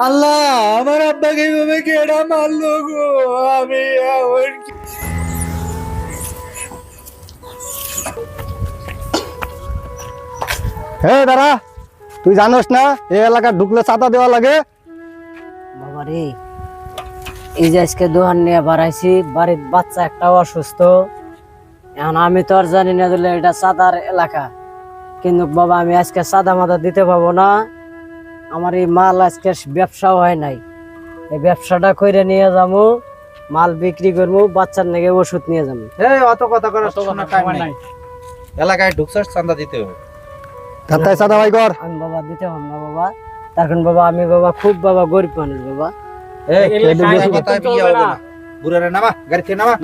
আল্লাহ, আমার আব্বাকে এইভাবে কেডা মারলো গো? আমি এখন হে দাঁড়া, তুই জানোস না এই এলাকা ঢুকলে চাঁদা দেওয়া লাগে? বাবা রে, এই যে আজকে দোকান নিয়ে বাড়াইছি, বাড়ির বাচ্চা একটাও অসুস্থ। এখন আমি তো আর জানি না দিলে এটা চাঁদার এলাকা, কিন্তু বাবা আমি আজকে চাঁদা মাদা দিতে পারবো না। আমার এই মাল আজকে ব্যবসাও হয় নাই, এই ব্যবসাটা করে নিয়ে যাবো, মাল বিক্রি করবো, বাচ্চার নাকি ওষুধ নিয়ে যাবো। এই অত কথা করার সময় টাইম নাই। এলাকায় ঢুকছস, চাঁদা দিতে হবে। তাই চাঁদা ভাই কর। আমি বাবা দিতে পারবো না বাবা, তার কারণ বাবা আমি বাবা খুব বাবা গরিব মানুষ বাবা। বেশি কথা বিয়ে হবে না। বুড়ারে নামা, গাড়ি থেকে নামা।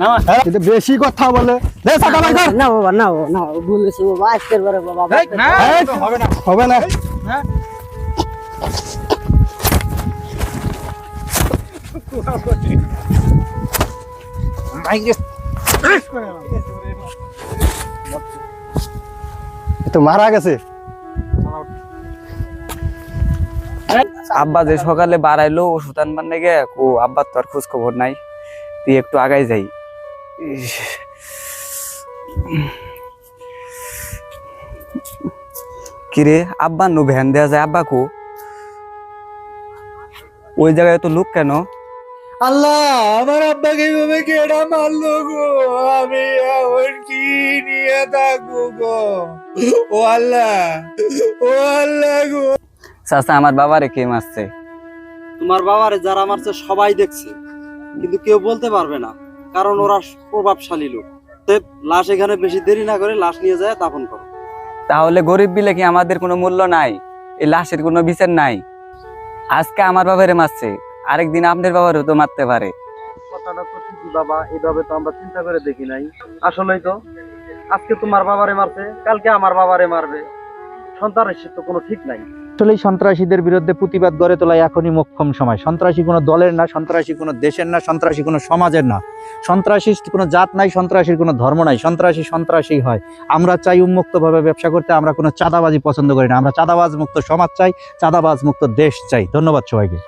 কিন্তু বেশি কথা বলে দে চাঁদা ভাই কর। না বাবা, না বাবা, না বাবা, ভুলেছি বাবা, আজকের বারে বাবা এই, না, তো হবে না। হবে না। এ তো মারা গেছে। আব্বা যে সকালে বাড়াইলো ওষুধ আনবার নাকি, ও আব্বার তো আর খোঁজ খবর নাই। তুই একটু আগাই যাই। কিরে আব্বা নো ভ্যান দেয়া যায়, আব্বা কো? ওই জায়গায় তো লোক কেন? আল্লাহ, আমার আব্বাকে এইভাবে কেডা মারলো গো? আমি এখন কি নিয়ে থাকবো গো? ও আল্লাহ, ও আল্লাহ গো। চাচা আমার বাবারে কে মারছে? তোমার বাবারে যারা মারছে সবাই দেখছে, কিন্তু কেউ বলতে পারবে না, কারণ ওরা প্রভাবশালী লোক। লাশ এখানে বেশি দেরি না করে লাশ নিয়ে যায় দাফন করো। তাহলে গরিব বিলে কি আমাদের কোনো মূল্য নাই? এই লাশের কোনো বিচার নাই? আজকে আমার বাবারে মারছে, আরেকদিন আপনার বাবারও তো মারতে পারে। কথাটা তো ঠিকই বাবা, এইভাবে তো আমরা চিন্তা করে দেখি নাই। আসলেই তো আজকে তোমার বাবারে মারছে, কালকে আমার বাবারে মারবে। সন্তানের তো কোনো ঠিক নাই। আসলে সন্ত্রাসীদের বিরুদ্ধে প্রতিবাদ গড়ে তোলা এখনই মোক্ষম সময়। সন্ত্রাসী কোনো দলের না, সন্ত্রাসী কোনো দেশের না, সন্ত্রাসী কোনো সমাজের না, সন্ত্রাসী কোনো জাত নাই, সন্ত্রাসীর কোনো ধর্ম নাই। সন্ত্রাসী সন্ত্রাসী হয়। আমরা চাই উন্মুক্তভাবে ব্যবসা করতে, আমরা কোনো চাঁদাবাজি পছন্দ করি না। আমরা চাঁদাবাজ মুক্ত সমাজ চাই, চাঁদাবাজ মুক্ত দেশ চাই। ধন্যবাদ সবাইকে।